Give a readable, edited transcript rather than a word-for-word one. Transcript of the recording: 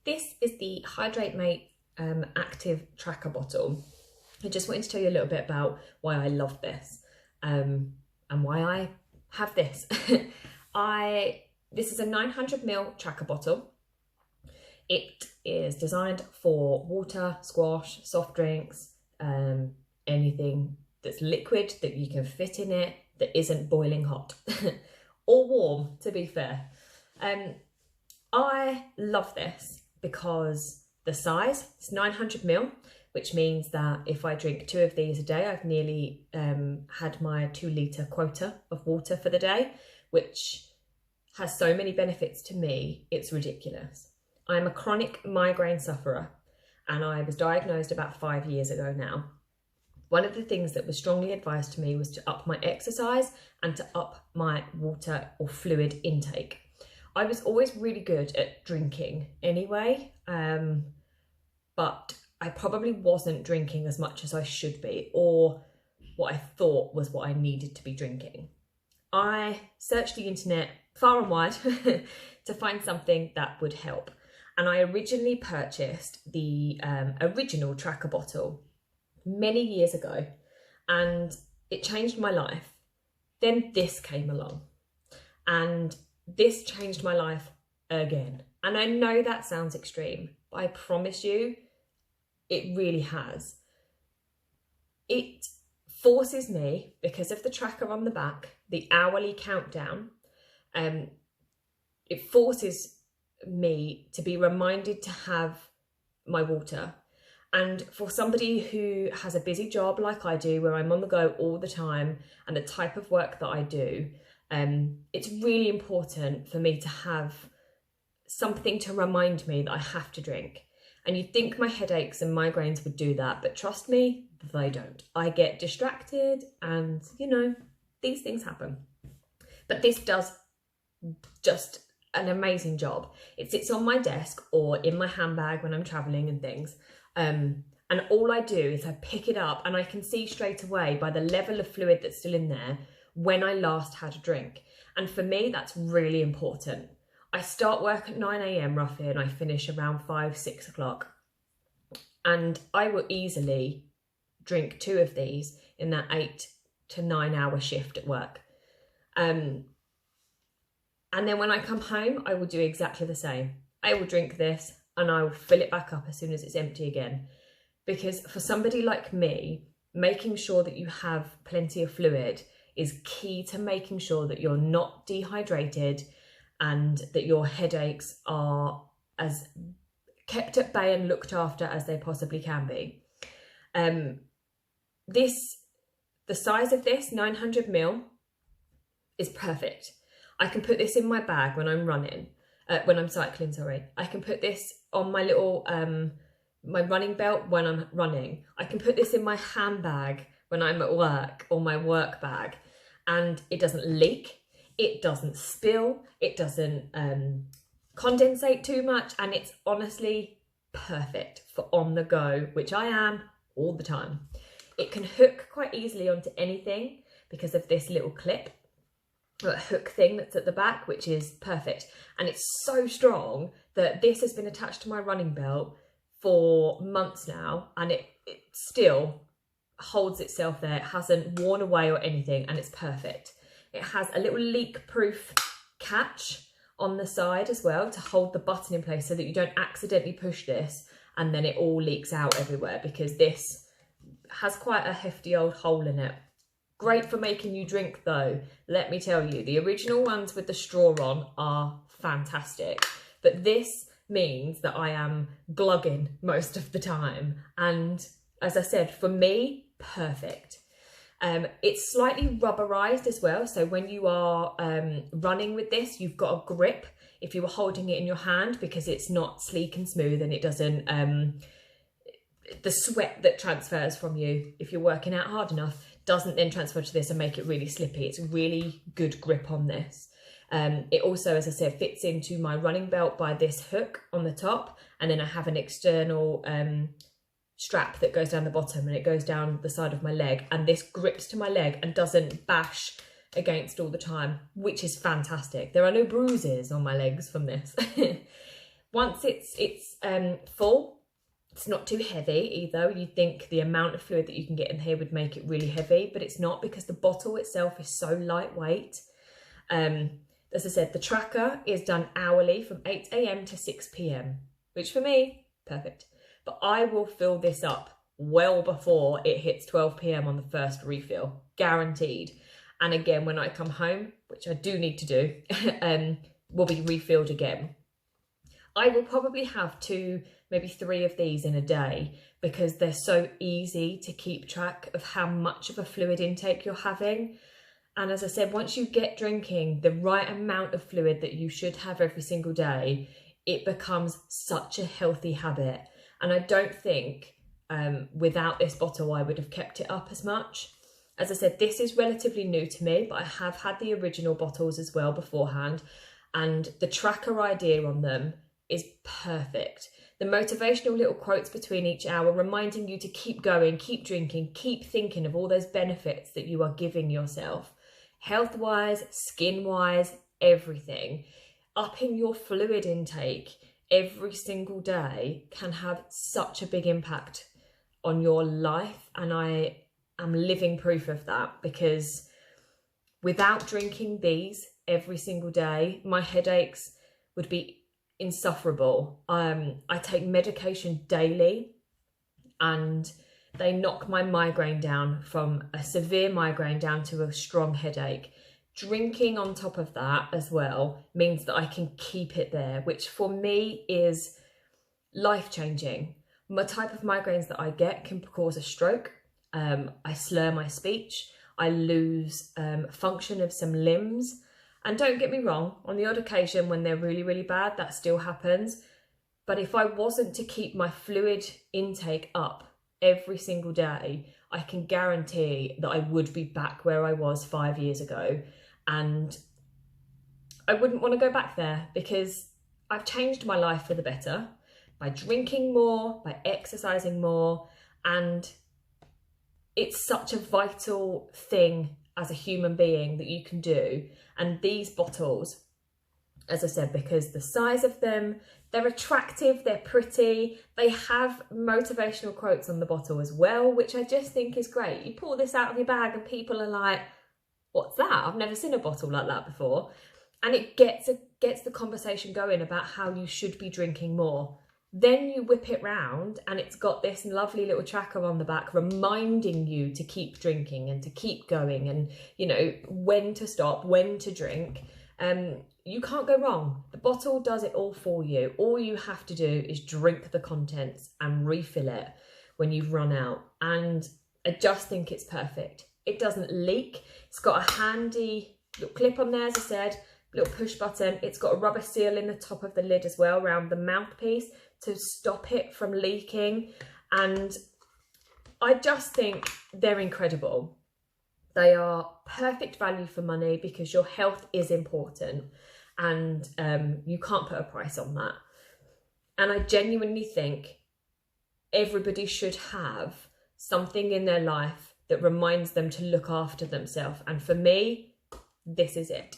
This is the HydrateM8 active tracker bottle. I just wanted to tell you a little bit about why I love this and why I have this. This is a 900ml tracker bottle. It is designed for water, squash, soft drinks, anything that's liquid that you can fit in it that isn't boiling hot or warm, to be fair. I love this because the size, it's 900ml, which means that if I drink 2 of these a day, I've nearly had my 2 litre quota of water for the day, which has so many benefits to me, it's ridiculous. I'm a chronic migraine sufferer and I was diagnosed about 5 years ago now. One of the things that was strongly advised to me was to up my exercise and to up my water or fluid intake. I was always really good at drinking anyway, but I probably wasn't drinking as much as I should be, or what I thought was what I needed to be drinking. I searched the internet far and wide to find something that would help. And I originally purchased the original tracker bottle many years ago, and it changed my life. Then this came along and this changed my life again. And I know that sounds extreme, but I promise you, it really has. It forces me, because of the tracker on the back, the hourly countdown, it forces me to be reminded to have my water. And for somebody who has a busy job like I do, where I'm on the go all the time, and the type of work that I do, it's really important for me to have something to remind me that I have to drink. And you'd think my headaches and migraines would do that, but trust me, they don't. I get distracted and, you know, these things happen. But this does just an amazing job. It sits on my desk or in my handbag when I'm traveling and things. And all I do is I pick it up and I can see straight away by the level of fluid that's still in there when I last had a drink. And for me, that's really important. I start work at 9 AM roughly and I finish around 5, 6 o'clock. And I will easily drink 2 of these in that 8 to 9 hour shift at work. And then when I come home, I will do exactly the same. I will drink this and I will fill it back up as soon as it's empty again. Because for somebody like me, making sure that you have plenty of fluid is key to making sure that you're not dehydrated and that your headaches are as kept at bay and looked after as they possibly can be. The size of this, 900ml, is perfect. I can put this in my bag when I'm cycling, sorry. I can put this on my little, my running belt when I'm running. I can put this in my handbag when I'm at work, or my work bag, and it doesn't leak, it doesn't spill, it doesn't condensate too much, and it's honestly perfect for on the go, which I am all the time. It can hook quite easily onto anything because of this little clip, or hook thing that's at the back, which is perfect. And it's so strong that this has been attached to my running belt for months now, and it still holds itself there. It hasn't worn away or anything, and it's perfect. It has a little leak-proof catch on the side as well to hold the button in place so that you don't accidentally push this and then it all leaks out everywhere, because this has quite a hefty old hole in it. Great for making you drink though, let me tell you. The original ones with the straw on are fantastic, but this means that I am glugging most of the time, and as I said, for me, perfect. It's slightly rubberized as well, so when you are running with this, you've got a grip if you were holding it in your hand, because it's not sleek and smooth, and it doesn't, the sweat that transfers from you if you're working out hard enough doesn't then transfer to this and make it really slippy. It's a really good grip on this. It also, as I said, fits into my running belt by this hook on the top, and then I have an external strap that goes down the bottom, and it goes down the side of my leg, and this grips to my leg and doesn't bash against all the time, which is fantastic. There are no bruises on my legs from this. Once it's full, it's not too heavy either. You think the amount of fluid that you can get in here would make it really heavy, but it's not, because the bottle itself is so lightweight. As I said, the tracker is done hourly from 8 AM to 6 PM, which for me, perfect. But I will fill this up well before it hits 12 PM on the first refill, guaranteed. And again, when I come home, which I do need to do, will be refilled again. I will probably have 2, maybe 3 of these in a day, because they're so easy to keep track of how much of a fluid intake you're having. And as I said, once you get drinking the right amount of fluid that you should have every single day, it becomes such a healthy habit. And I don't think without this bottle, I would have kept it up as much. As I said, this is relatively new to me, but I have had the original bottles as well beforehand. And the tracker idea on them is perfect. The motivational little quotes between each hour, reminding you to keep going, keep drinking, keep thinking of all those benefits that you are giving yourself. Health-wise, skin-wise, everything. Upping your fluid intake every single day can have such a big impact on your life. And I am living proof of that, because without drinking these every single day, my headaches would be insufferable. I take medication daily, and they knock my migraine down from a severe migraine down to a strong headache. Drinking on top of that as well means that I can keep it there, which for me is life-changing. My type of migraines that I get can cause a stroke. I slur my speech. I lose function of some limbs. And don't get me wrong, on the odd occasion when they're really, really bad, that still happens. But if I wasn't to keep my fluid intake up every single day, I can guarantee that I would be back where I was 5 years ago. And I wouldn't want to go back there, because I've changed my life for the better by drinking more, by exercising more. And it's such a vital thing as a human being that you can do. And these bottles, as I said, because the size of them, they're attractive, they're pretty, they have motivational quotes on the bottle as well, which I just think is great. You pull this out of your bag and people are like, what's that? I've never seen a bottle like that before. And it gets the conversation going about how you should be drinking more. Then you whip it round and it's got this lovely little tracker on the back reminding you to keep drinking and to keep going, and, you know, when to stop, when to drink. You can't go wrong. The bottle does it all for you. All you have to do is drink the contents and refill it when you've run out. And I just think it's perfect. It doesn't leak. It's got a handy little clip on there, as I said, little push button. It's got a rubber seal in the top of the lid as well, around the mouthpiece, to stop it from leaking. And I just think they're incredible. They are perfect value for money, because your health is important, and you can't put a price on that. And I genuinely think everybody should have something in their life that reminds them to look after themselves. And for me, this is it.